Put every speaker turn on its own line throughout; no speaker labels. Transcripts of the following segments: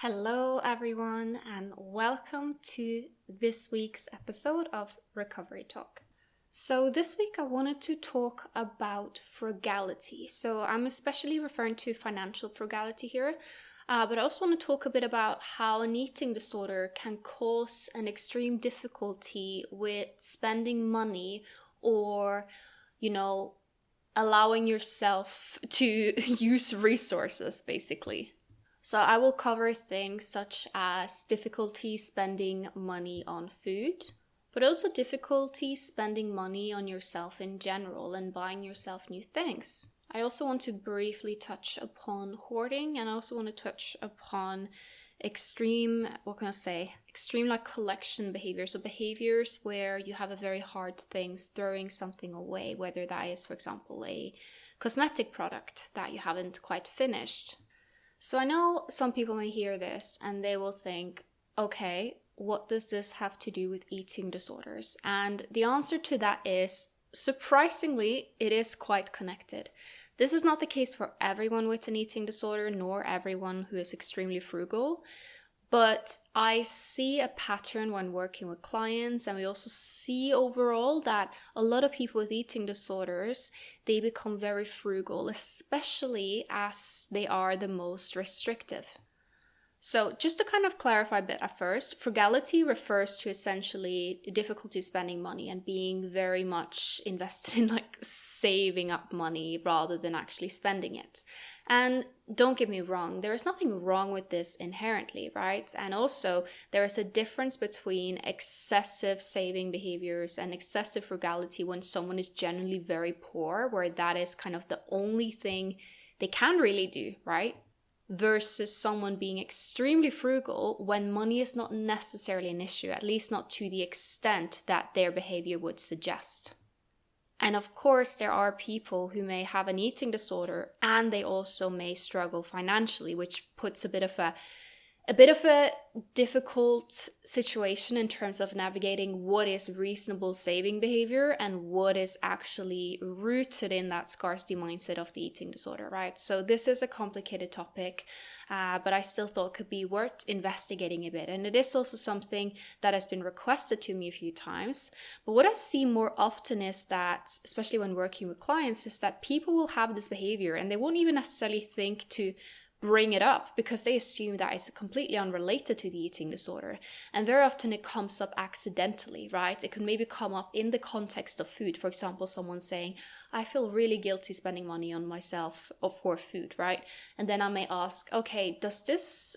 Hello, everyone, and welcome to this week's episode of Recovery Talk. So, this week I wanted to talk about frugality. So, I'm especially referring to financial frugality here, but I also want to talk a bit about how an eating disorder can cause an extreme difficulty with spending money or, allowing yourself to use resources, basically. So I will cover things such as difficulty spending money on food, but also difficulty spending money on yourself in general and buying yourself new things. I also want to briefly touch upon hoarding, and I also want to touch upon extreme collection behaviors. So behaviors where you have a very hard things throwing something away, whether that is, for example, a cosmetic product that you haven't quite finished. So I know some people may hear this and they will think, okay, what does this have to do with eating disorders? And the answer to that is, surprisingly, it is quite connected. This is not the case for everyone with an eating disorder, nor everyone who is extremely frugal. But I see a pattern when working with clients, and we also see overall that a lot of people with eating disorders, they become very frugal, especially as they are the most restrictive. So just to kind of clarify a bit at first, frugality refers to essentially difficulty spending money and being very much invested in saving up money rather than actually spending it. And don't get me wrong, there is nothing wrong with this inherently, right? And also there is a difference between excessive saving behaviors and excessive frugality when someone is generally very poor, where that is kind of the only thing they can really do, right? Versus someone being extremely frugal when money is not necessarily an issue, at least not to the extent that their behavior would suggest. And of course, there are people who may have an eating disorder and they also may struggle financially, which puts a bit of a difficult situation in terms of navigating what is reasonable saving behavior and what is actually rooted in that scarcity mindset of the eating disorder, right? So this is a complicated topic, but I still thought could be worth investigating a bit. And it is also something that has been requested to me a few times. But what I see more often is that, especially when working with clients, is that people will have this behavior and they won't even necessarily think to bring it up because they assume that it's completely unrelated to the eating disorder. And very often it comes up accidentally, right? It could maybe come up in the context of food. For example, someone saying, I feel really guilty spending money on myself or for food, right? And then I may ask, okay, does this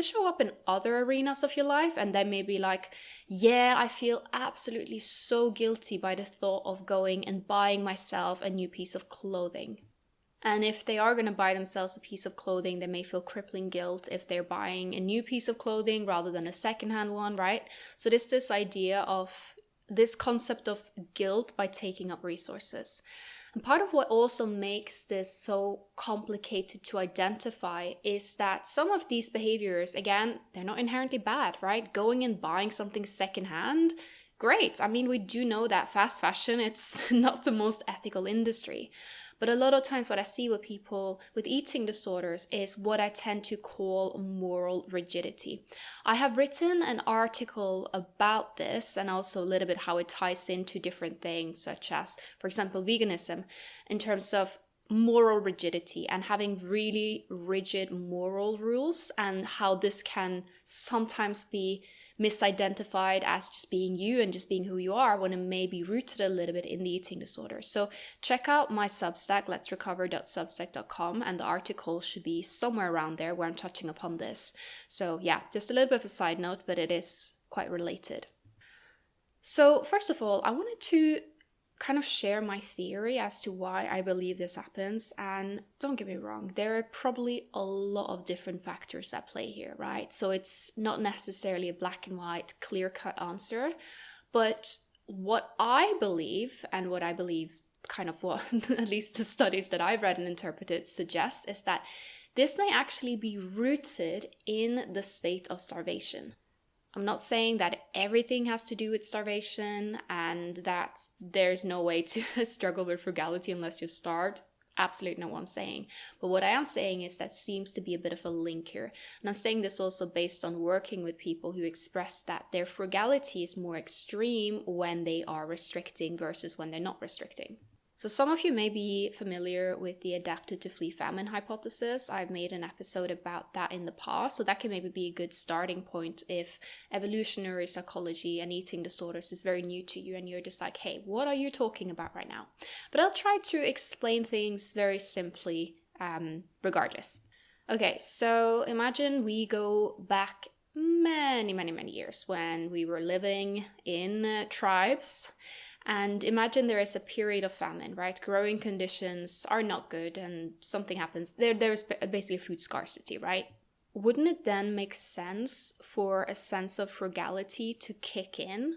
show up in other arenas of your life? And then maybe like, yeah, I feel absolutely so guilty by the thought of going and buying myself a new piece of clothing. And if they are going to buy themselves a piece of clothing, they may feel crippling guilt if they're buying a new piece of clothing rather than a secondhand one, right? So there's this idea of this concept of guilt by taking up resources. And part of what also makes this so complicated to identify is that some of these behaviors, again, they're not inherently bad, right? Going and buying something secondhand, great. I mean, we do know that fast fashion, it's not the most ethical industry. But a lot of times what I see with people with eating disorders is what I tend to call moral rigidity. I have written an article about this and also a little bit how it ties into different things such as, for example, veganism in terms of moral rigidity and having really rigid moral rules and how this can sometimes be misidentified as just being you and just being who you are when it may be rooted a little bit in the eating disorder. So check out my Substack, letsrecover.substack.com, and the article should be somewhere around there where I'm touching upon this. So yeah, just a little bit of a side note, but it is quite related. So first of all, I wanted to kind of share my theory as to why I believe this happens. And don't get me wrong, there are probably a lot of different factors at play here, right? So it's not necessarily a black and white, clear-cut answer. But what I believe, and what I believe kind of what at least the studies that I've read and interpreted suggest, is that this may actually be rooted in the state of starvation. I'm not saying that everything has to do with starvation and that there's no way to struggle with frugality unless you're starved. absolutely not what I'm saying. But what I am saying is that seems to be a bit of a link here. And I'm saying this also based on working with people who express that their frugality is more extreme when they are restricting versus when they're not restricting. So some of you may be familiar with the adapted to flee famine hypothesis. I've made an episode about that in the past, so that can maybe be a good starting point if evolutionary psychology and eating disorders is very new to you and you're just like, hey, what are you talking about right now? But I'll try to explain things very simply regardless. Okay, so imagine we go back many years when we were living in tribes. And imagine there is a period of famine, right? Growing conditions are not good and something happens. There's basically food scarcity, right? Wouldn't it then make sense for a sense of frugality to kick in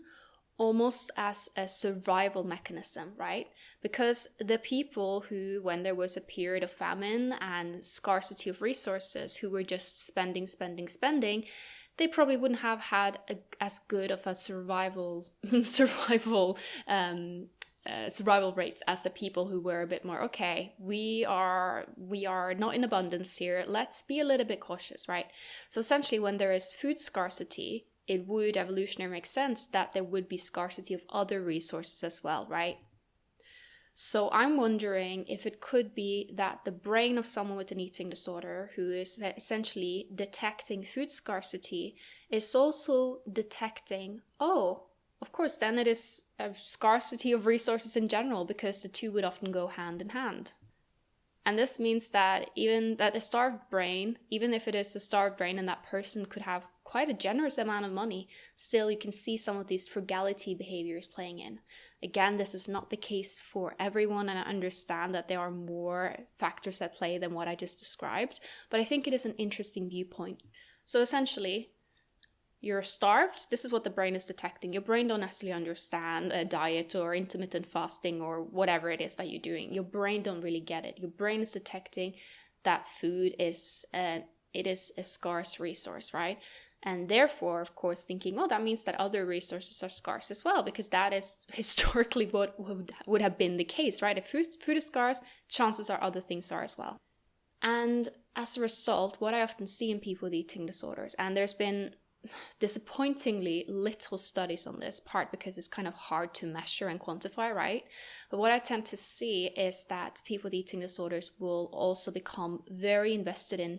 almost as a survival mechanism, right? Because the people who, when there was a period of famine and scarcity of resources, who were just spending, they probably wouldn't have had as good of a survival rates as the people who were a bit more, okay, we are not in abundance here, let's be a little bit cautious, right? So essentially when there is food scarcity, it would evolutionarily make sense that there would be scarcity of other resources as well, right? So I'm wondering if it could be that the brain of someone with an eating disorder who is essentially detecting food scarcity is also detecting, oh, of course, then it is a scarcity of resources in general, because the two would often go hand in hand. And this means that even that a starved brain, even if it is a starved brain and that person could have quite a generous amount of money, still you can see some of these frugality behaviors playing in. Again, this is not the case for everyone, and I understand that there are more factors at play than what I just described, but I think it is an interesting viewpoint. So essentially, you're starved. This is what the brain is detecting. Your brain don't necessarily understand a diet or intermittent fasting or whatever it is that you're doing. Your brain don't really get it. Your brain is detecting that food is a scarce resource, right? And therefore, of course, thinking, oh, that means that other resources are scarce as well, because that is historically what would have been the case, right? If food is scarce, chances are other things are as well. And as a result, what I often see in people with eating disorders, and there's been disappointingly little studies on this part because it's kind of hard to measure and quantify, right? But what I tend to see is that people with eating disorders will also become very invested in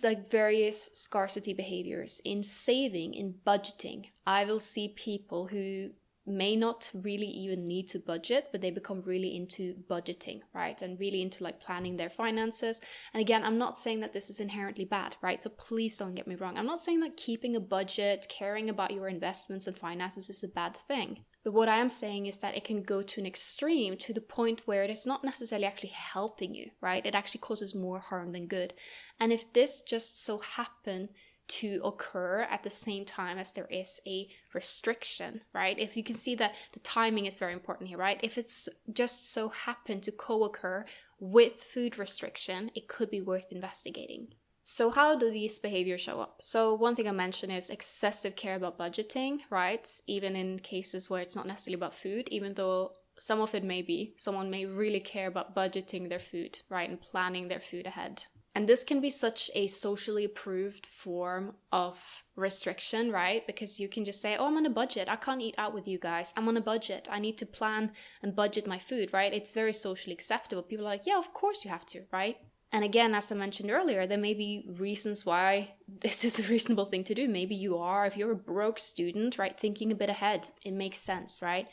like various scarcity behaviors, in saving, in budgeting. I will see people who may not really even need to budget, but they become really into budgeting, right? And really into like planning their finances. And again, I'm not saying that this is inherently bad, right? So please don't get me wrong. I'm not saying that keeping a budget, caring about your investments and finances is a bad thing. But what I am saying is that it can go to an extreme, to the point where it is not necessarily actually helping you, right? It actually causes more harm than good. And if this just so happen to occur at the same time as there is a restriction, right? If you can see that the timing is very important here, right? If it's just so happen to co-occur with food restriction, it could be worth investigating. So how do these behaviors show up? So one thing I mentioned is excessive care about budgeting, right? Even in cases where it's not necessarily about food, even though some of it may be. Someone may really care about budgeting their food, right? And planning their food ahead. And this can be such a socially approved form of restriction, right? Because you can just say, oh, I'm on a budget. I can't eat out with you guys. I'm on a budget. I need to plan and budget my food, right? It's very socially acceptable. People are like, yeah, of course you have to, right? And again, as I mentioned earlier, there may be reasons why this is a reasonable thing to do. Maybe you are, if you're a broke student, right, thinking a bit ahead, it makes sense, right?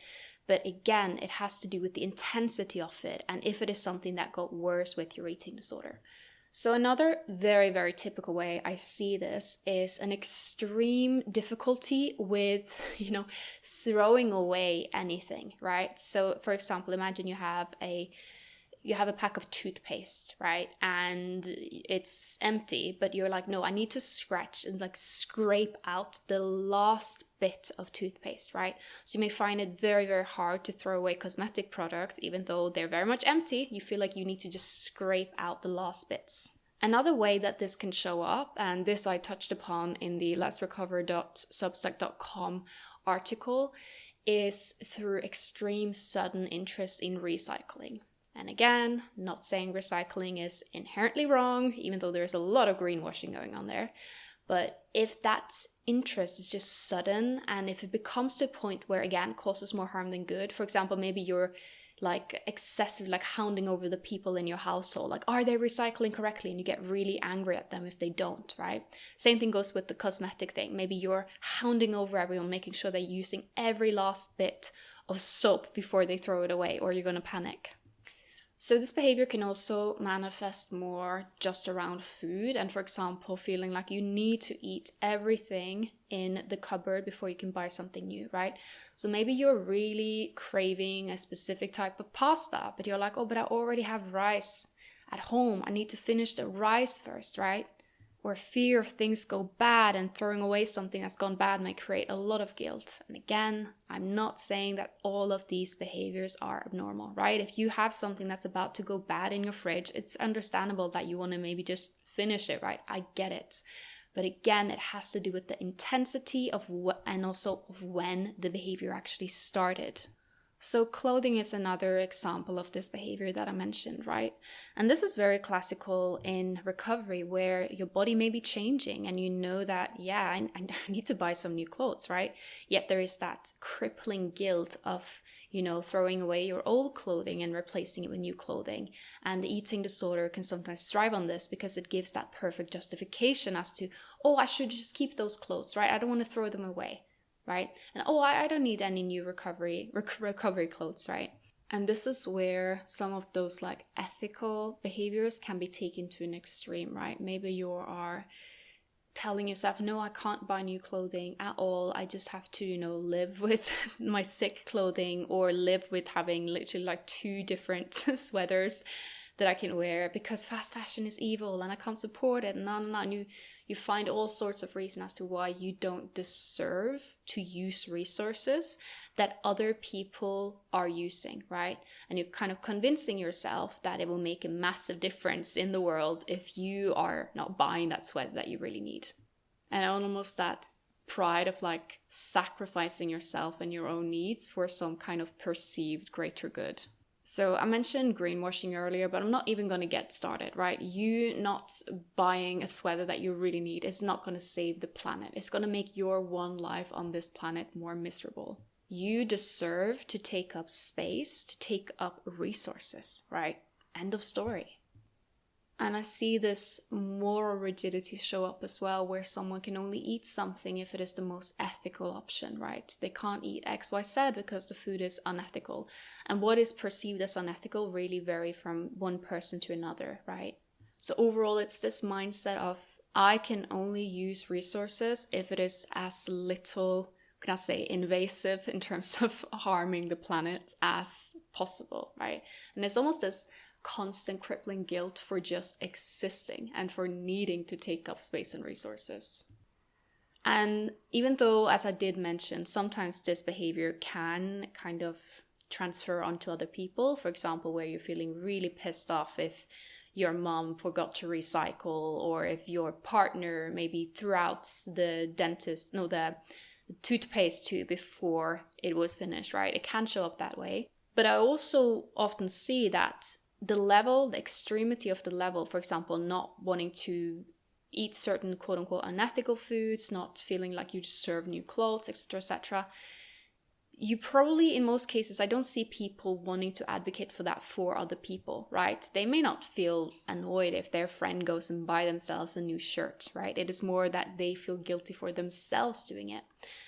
But again, it has to do with the intensity of it and if it is something that got worse with your eating disorder. So another very, very typical way I see this is an extreme difficulty with, throwing away anything, right? So for example, imagine you have a pack of toothpaste, right? And it's empty, but you're like, no, I need to scratch and like scrape out the last bit of toothpaste, right? So you may find it very, very hard to throw away cosmetic products, even though they're very much empty. You feel like you need to just scrape out the last bits. Another way that this can show up, and this I touched upon in the letsrecover.substack.com article, is through extreme sudden interest in recycling. And again, not saying recycling is inherently wrong, even though there's a lot of greenwashing going on there. But if that interest is just sudden, and if it becomes to a point where, again, causes more harm than good, for example, maybe you're like excessive, like hounding over the people in your household, like, are they recycling correctly? And you get really angry at them if they don't, right? Same thing goes with the cosmetic thing. Maybe you're hounding over everyone, making sure they're using every last bit of soap before they throw it away, or you're going to panic. So this behavior can also manifest more just around food, and for example, feeling like you need to eat everything in the cupboard before you can buy something new, right? So maybe you're really craving a specific type of pasta, but you're like, oh, but I already have rice at home. I need to finish the rice first, right? Or fear of things go bad, and throwing away something that's gone bad may create a lot of guilt. And again, I'm not saying that all of these behaviors are abnormal, right? If you have something that's about to go bad in your fridge, it's understandable that you want to maybe just finish it, right? I get it. But again, it has to do with the intensity of and also of when the behavior actually started. So clothing is another example of this behavior that I mentioned, right? And this is very classical in recovery, where your body may be changing and you know that, yeah, I need to buy some new clothes, right? Yet there is that crippling guilt of, throwing away your old clothing and replacing it with new clothing. And the eating disorder can sometimes thrive on this because it gives that perfect justification as to, oh, I should just keep those clothes, right? I don't want to throw them away. Right? And I don't need any new recovery clothes, right? And this is where some of those like ethical behaviors can be taken to an extreme, right? Maybe you are telling yourself, no, I can't buy new clothing at all. I just have to, live with my sick clothing, or live with having literally like 2 different sweaters that I can wear because fast fashion is evil and I can't support it. No. And you find all sorts of reasons as to why you don't deserve to use resources that other people are using, right? And you're kind of convincing yourself that it will make a massive difference in the world if you are not buying that sweater that you really need. And almost that pride of like sacrificing yourself and your own needs for some kind of perceived greater good. So I mentioned greenwashing earlier, but I'm not even going to get started, right? You not buying a sweater that you really need is not going to save the planet. It's going to make your one life on this planet more miserable. You deserve to take up space, to take up resources, right? End of story. And I see this moral rigidity show up as well, where someone can only eat something if it is the most ethical option, right? They can't eat X, Y, Z because the food is unethical. And what is perceived as unethical really vary from one person to another, right? So overall, it's this mindset of, I can only use resources if it is as little, can I say, invasive in terms of harming the planet as possible, right? And it's almost this constant crippling guilt for just existing and for needing to take up space and resources. And even though, as I did mention, sometimes this behavior can kind of transfer onto other people, for example, where you're feeling really pissed off if your mom forgot to recycle, or if your partner maybe threw out the toothpaste tube before it was finished, right? It can show up that way. But I also often see that the extremity of the level, for example, not wanting to eat certain quote unquote unethical foods, not feeling like you deserve new clothes, etc., you probably, in most cases, I don't see people wanting to advocate for that for other people, right? They may not feel annoyed if their friend goes and buy themselves a new shirt, right? It is more that they feel guilty for themselves doing it.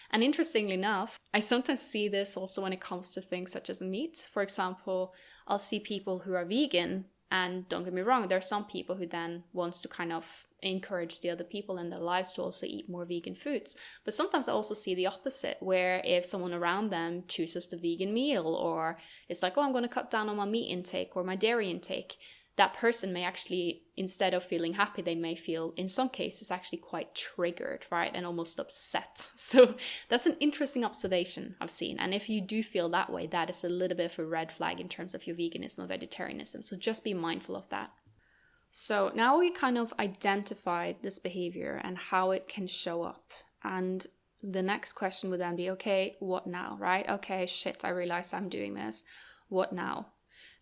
And interestingly enough, I sometimes see this also when it comes to things such as meat. For example, I'll see people who are vegan, and don't get me wrong, there are some people who then wants to kind of encourage the other people in their lives to also eat more vegan foods. But sometimes I also see the opposite, where if someone around them chooses the vegan meal, or it's like, oh, I'm going to cut down on my meat intake or my dairy intake, that person may actually, instead of feeling happy, they may feel, in some cases, actually quite triggered, right? And almost upset. So that's an interesting observation I've seen. And if you do feel that way, that is a little bit of a red flag in terms of your veganism or vegetarianism. So just be mindful of that. So now we kind of identified this behavior and how it can show up. And the next question would then be, okay, what now, right? Okay, shit, I realize I'm doing this. What now?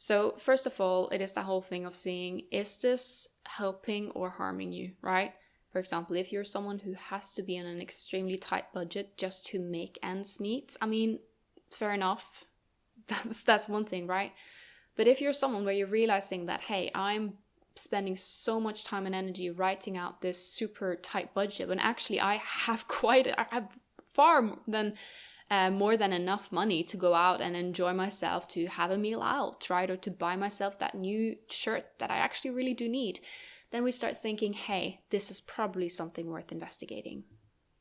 So first of all, it is the whole thing of seeing, is this helping or harming you, right? For example, if you're someone who has to be on an extremely tight budget just to make ends meet, I mean, fair enough. That's one thing, right? But if you're someone where you're realizing that, hey, I'm spending so much time and energy writing out this super tight budget, when actually I have far than more than enough money to go out and enjoy myself, to have a meal out, right? Or to buy myself that new shirt that I actually really do need. Then we start thinking, hey, this is probably something worth investigating.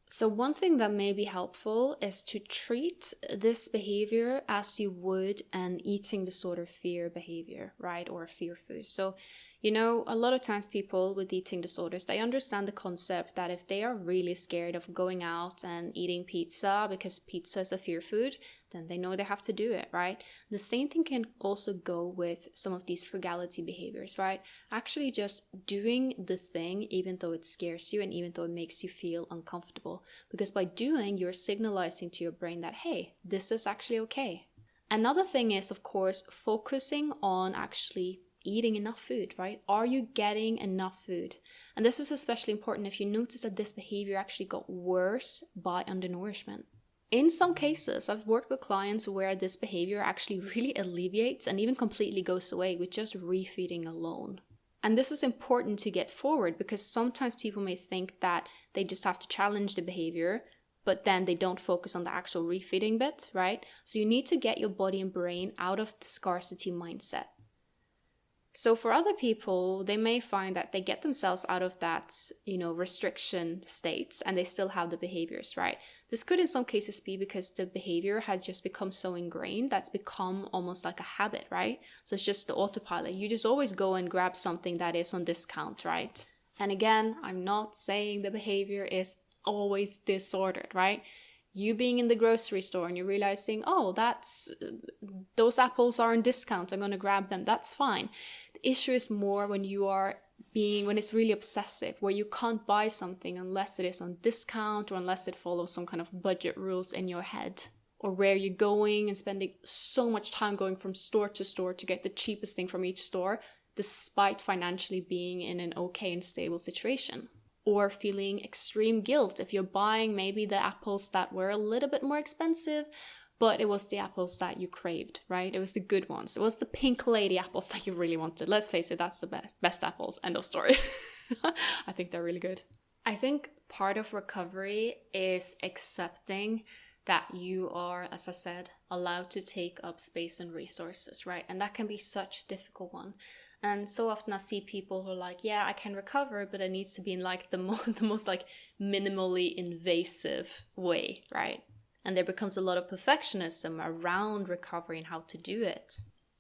So one thing that may be helpful is to treat this behavior as you would an eating disorder fear behavior, right? Or a fear food. So, a lot of times people with eating disorders, they understand the concept that if they are really scared of going out and eating pizza because pizza is a fear food, then they know they have to do it, right? The same thing can also go with some of these frugality behaviors, right? Actually just doing the thing even though it scares you and even though it makes you feel uncomfortable. Because by doing, you're signalizing to your brain that, hey, this is actually okay. Another thing is, of course, focusing on actually eating enough food, right? Are you getting enough food? And this is especially important if you notice that this behavior actually got worse by undernourishment. In some cases, I've worked with clients where this behavior actually really alleviates and even completely goes away with just refeeding alone. And this is important to get forward because sometimes people may think that they just have to challenge the behavior, but then they don't focus on the actual refeeding bit, right? So you need to get your body and brain out of the scarcity mindset. So for other people, they may find that they get themselves out of that, restriction states and they still have the behaviors, right? This could in some cases be because the behavior has just become so ingrained that's become almost like a habit, right? So it's just the autopilot. You just always go and grab something that is on discount, right? And again, I'm not saying the behavior is always disordered, right? You being in the grocery store and you're realizing, oh, those apples are on discount, I'm going to grab them. That's fine. The issue is more when it's really obsessive, where you can't buy something unless it is on discount or unless it follows some kind of budget rules in your head. Or where you're going and spending so much time going from store to store to get the cheapest thing from each store, despite financially being in an okay and stable situation. Or feeling extreme guilt if you're buying maybe the apples that were a little bit more expensive, but it was the apples that you craved, right? It was the good ones. It was the pink lady apples that you really wanted. Let's face it, that's the best apples. End of story. I think they're really good. I think part of recovery is accepting that you are, as I said, allowed to take up space and resources, right? And that can be such a difficult one. And so often I see people who are like, yeah, I can recover, but it needs to be in like the most like minimally invasive way, right? And there becomes a lot of perfectionism around recovery and how to do it,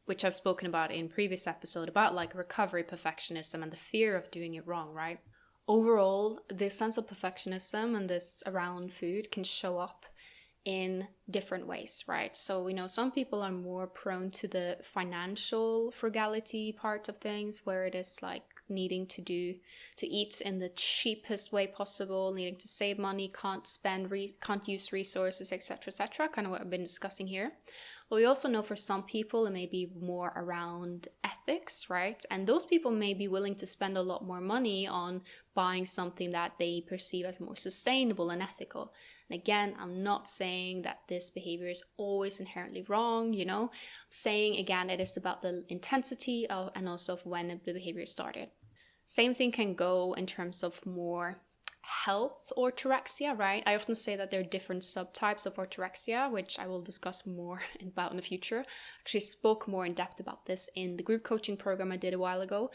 which I've spoken about in previous episode about like recovery perfectionism and the fear of doing it wrong, right? Overall, this sense of perfectionism and this around food can show up in different ways, right? So we know some people are more prone to the financial frugality part of things, where it is like needing to eat in the cheapest way possible, needing to save money, can't use resources, etc., kind of what I've been discussing here. But we also know for some people it may be more around ethics, right? And those people may be willing to spend a lot more money on buying something that they perceive as more sustainable and ethical. And again, I'm not saying that this behavior is always inherently wrong, I'm saying again, it is about the intensity and also of when the behavior started. Same thing can go in terms of more health orthorexia, right? I often say that there are different subtypes of orthorexia, which I will discuss more about in the future. I actually spoke more in depth about this in the group coaching program I did a while ago.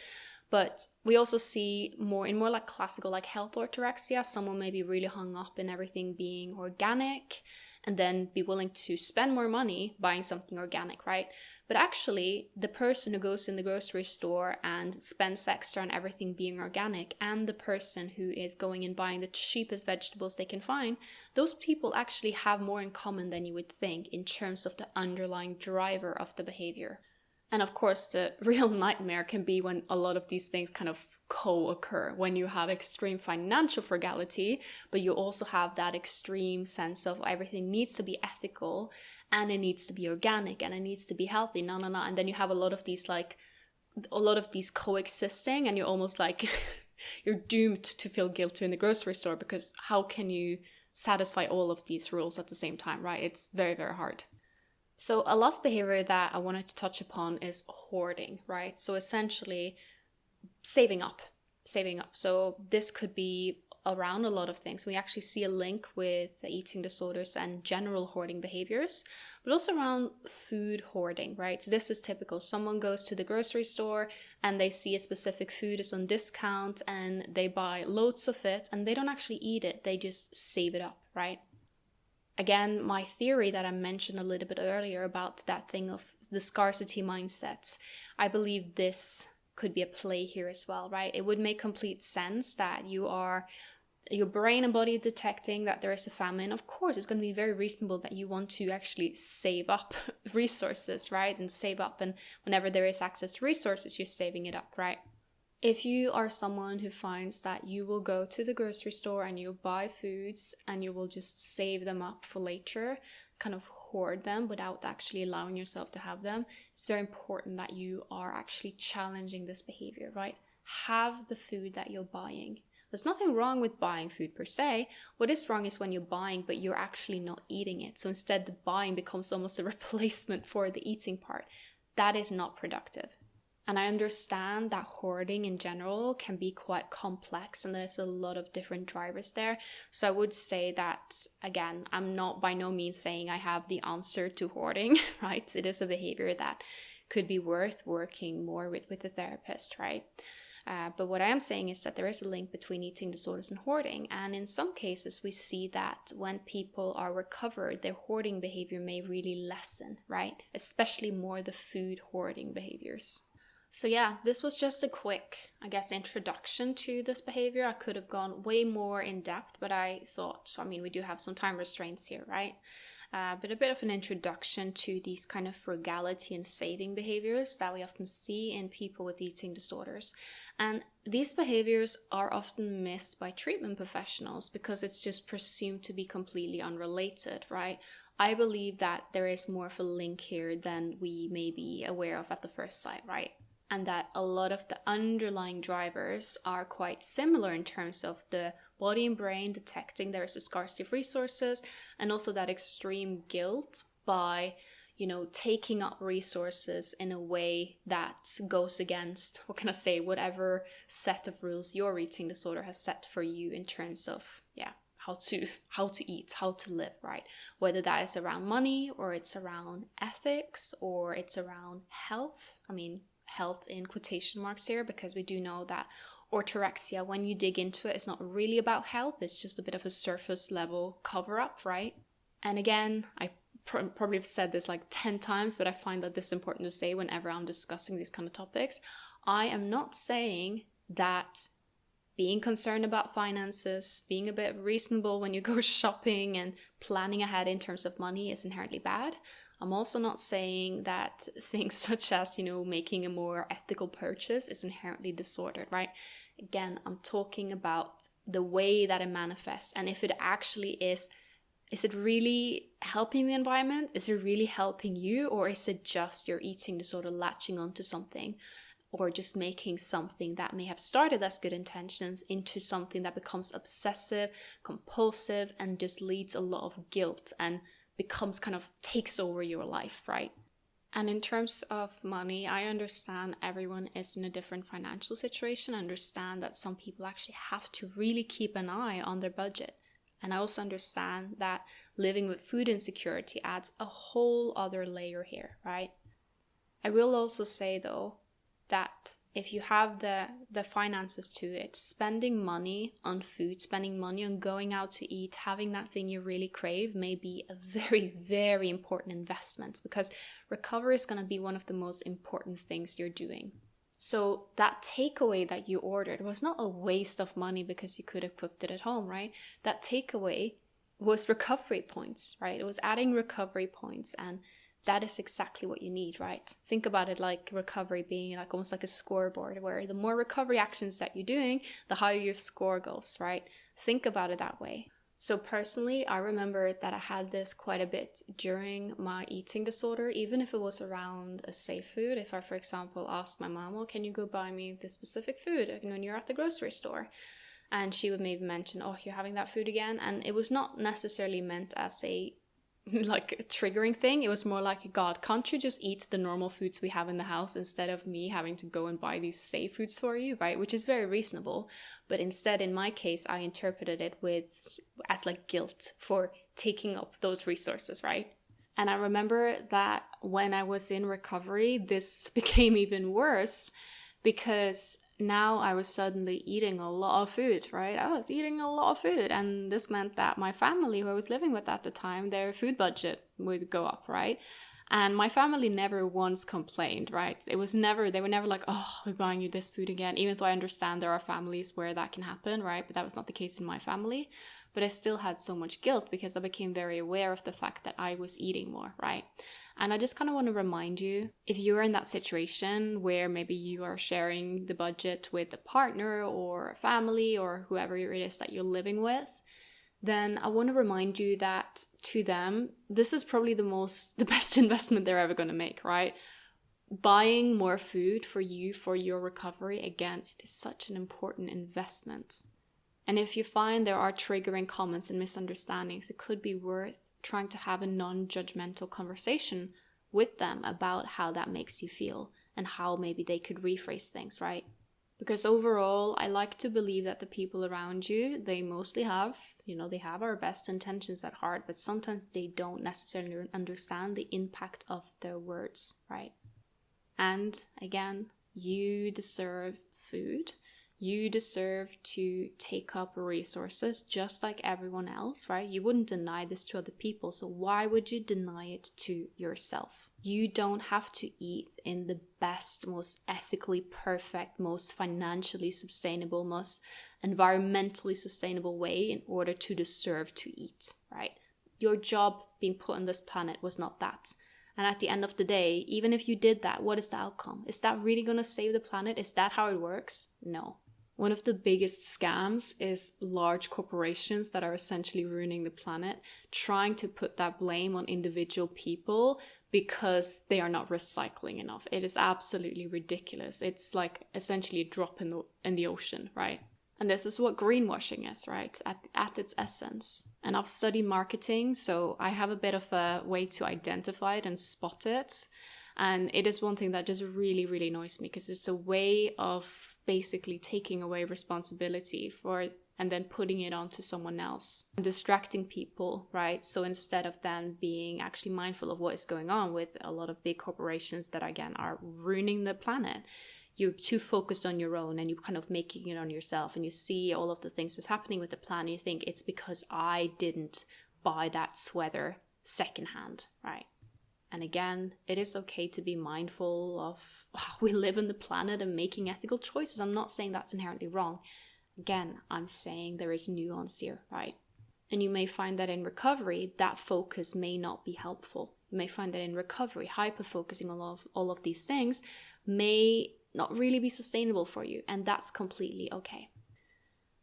But we also see more like classical like health orthorexia, someone may be really hung up in everything being organic and then be willing to spend more money buying something organic, right? But actually, the person who goes in the grocery store and spends extra on everything being organic and the person who is going and buying the cheapest vegetables they can find, those people actually have more in common than you would think in terms of the underlying driver of the behavior. And of course, the real nightmare can be when a lot of these things kind of co-occur, when you have extreme financial frugality, but you also have that extreme sense of everything needs to be ethical and it needs to be organic and it needs to be healthy. No. And then you have a lot of these coexisting, and you're almost like you're doomed to feel guilty in the grocery store, because how can you satisfy all of these rules at the same time, right? It's very, very hard. So a last behavior that I wanted to touch upon is hoarding, right? So essentially saving up. So this could be around a lot of things. We actually see a link with eating disorders and general hoarding behaviors, but also around food hoarding, right? So this is typical. Someone goes to the grocery store and they see a specific food is on discount and they buy loads of it and they don't actually eat it. They just save it up, right? Again, my theory that I mentioned a little bit earlier about that thing of the scarcity mindsets, I believe this could be a play here as well, right? It would make complete sense that your brain and body detecting that there is a famine. Of course, it's going to be very reasonable that you want to actually save up resources, right? And save up, and whenever there is access to resources, you're saving it up, right? If you are someone who finds that you will go to the grocery store and you buy foods and you will just save them up for later, kind of hoard them without actually allowing yourself to have them, it's very important that you are actually challenging this behavior, right? Have the food that you're buying. There's nothing wrong with buying food per se. What is wrong is when you're buying but you're actually not eating it. So instead the buying becomes almost a replacement for the eating part. That is not productive. And I understand that hoarding in general can be quite complex and there's a lot of different drivers there. So I would say that, again, I'm not by no means saying I have the answer to hoarding, right? It is a behavior that could be worth working more with a therapist, right? But what I am saying is that there is a link between eating disorders and hoarding. And in some cases, we see that when people are recovered, their hoarding behavior may really lessen, right? Especially more the food hoarding behaviors. So yeah, this was just a quick, introduction to this behavior. I could have gone way more in depth, but I thought, we do have some time restraints here, right? But a bit of an introduction to these kind of frugality and saving behaviors that we often see in people with eating disorders. And these behaviors are often missed by treatment professionals because it's just presumed to be completely unrelated, right? I believe that there is more of a link here than we may be aware of at the first sight, right? And that a lot of the underlying drivers are quite similar in terms of the body and brain detecting there is a scarcity of resources, and also that extreme guilt by, taking up resources in a way that goes against, whatever set of rules your eating disorder has set for you in terms of, how to eat, how to live, right? Whether that is around money or it's around ethics or it's around health. Health in quotation marks here, because we do know that orthorexia, when you dig into it, is not really about health. It's just a bit of a surface level cover up, right? And again, I probably have said this like 10 times, but I find that this is important to say whenever I'm discussing these kind of topics. I am not saying that being concerned about finances, being a bit reasonable when you go shopping and planning ahead in terms of money is inherently bad. I'm also not saying that things such as, making a more ethical purchase is inherently disordered, right? Again, I'm talking about the way that it manifests, and if it actually is it really helping the environment? Is it really helping you? Or is it just your eating disorder latching onto something, or just making something that may have started as good intentions into something that becomes obsessive, compulsive, and just leads a lot of guilt and becomes takes over your life, right? And in terms of money, I understand everyone is in a different financial situation. I understand that some people actually have to really keep an eye on their budget. And I also understand that living with food insecurity adds a whole other layer here, right? I will also say though, that if you have the finances to it, spending money on food, spending money on going out to eat, having that thing you really crave may be a very, very important investment, because recovery is going to be one of the most important things you're doing. So that takeaway that you ordered was not a waste of money because you could have cooked it at home, right? That takeaway was recovery points, right? It was adding recovery points, and that is exactly what you need, right? Think about it like recovery being like almost like a scoreboard, where the more recovery actions that you're doing, the higher your score goes, right? Think about it that way. So personally, I remember that I had this quite a bit during my eating disorder, even if it was around a safe food. If I, for example, asked my mom, well, can you go buy me this specific food when you're at the grocery store? And she would maybe mention, oh, you're having that food again. And it was not necessarily meant as a like a triggering thing. It was more like, God, can't you just eat the normal foods we have in the house instead of me having to go and buy these safe foods for you, right? Which is very reasonable. But instead, in my case, I interpreted it as like guilt for taking up those resources, right? And I remember that when I was in recovery, this became even worse, because now I was suddenly eating a lot of food, right? I was eating a lot of food. And this meant that my family, who I was living with at the time, their food budget would go up, right? And my family never once complained, right? They were never like, oh, we're buying you this food again. Even though I understand there are families where that can happen, right? But that was not the case in my family. But I still had so much guilt because I became very aware of the fact that I was eating more, right? And I just kind of want to remind you, if you're in that situation where maybe you are sharing the budget with a partner or a family or whoever it is that you're living with, then I want to remind you that to them, this is probably the best investment they're ever going to make, right? Buying more food for you for your recovery, again, it is such an important investment. And if you find there are triggering comments and misunderstandings, it could be worth trying to have a non-judgmental conversation with them about how that makes you feel and how maybe they could rephrase things, right? Because overall, I like to believe that the people around you, they mostly have, they have our best intentions at heart, but sometimes they don't necessarily understand the impact of their words, right? And again, you deserve food. You deserve to take up resources just like everyone else, right? You wouldn't deny this to other people, so why would you deny it to yourself? You don't have to eat in the best, most ethically perfect, most financially sustainable, most environmentally sustainable way in order to deserve to eat, right? Your job being put on this planet was not that. And at the end of the day, even if you did that, what is the outcome? Is that really going to save the planet? Is that how it works? No. One of the biggest scams is large corporations that are essentially ruining the planet, trying to put that blame on individual people because they are not recycling enough. It is absolutely ridiculous. It's like essentially a drop in the ocean, right? And this is what greenwashing is, right? At its essence. And I've studied marketing, so I have a bit of a way to identify it and spot it. And it is one thing that just really, really annoys me, because it's a way of basically taking away responsibility for it and then putting it onto someone else, distracting people, right? So instead of them being actually mindful of what is going on with a lot of big corporations that, again, are ruining the planet, you're too focused on your own and you're kind of making it on yourself, and you see all of the things that's happening with the planet. You think it's because I didn't buy that sweater secondhand, right? And again, it is okay to be mindful of how we live on the planet and making ethical choices. I'm not saying that's inherently wrong. Again, I'm saying there is nuance here, right? And you may find that in recovery, that focus may not be helpful. You may find that in recovery, hyper-focusing on all of these things may not really be sustainable for you. And that's completely okay.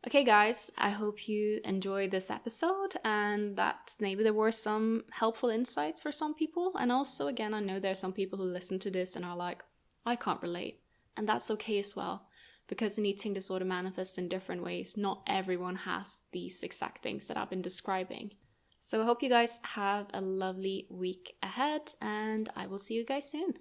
Okay, guys, I hope you enjoyed this episode and that maybe there were some helpful insights for some people. And also, again, I know there are some people who listen to this and are like, I can't relate. And that's okay as well, because an eating disorder manifests in different ways. Not everyone has these exact things that I've been describing. So I hope you guys have a lovely week ahead, and I will see you guys soon.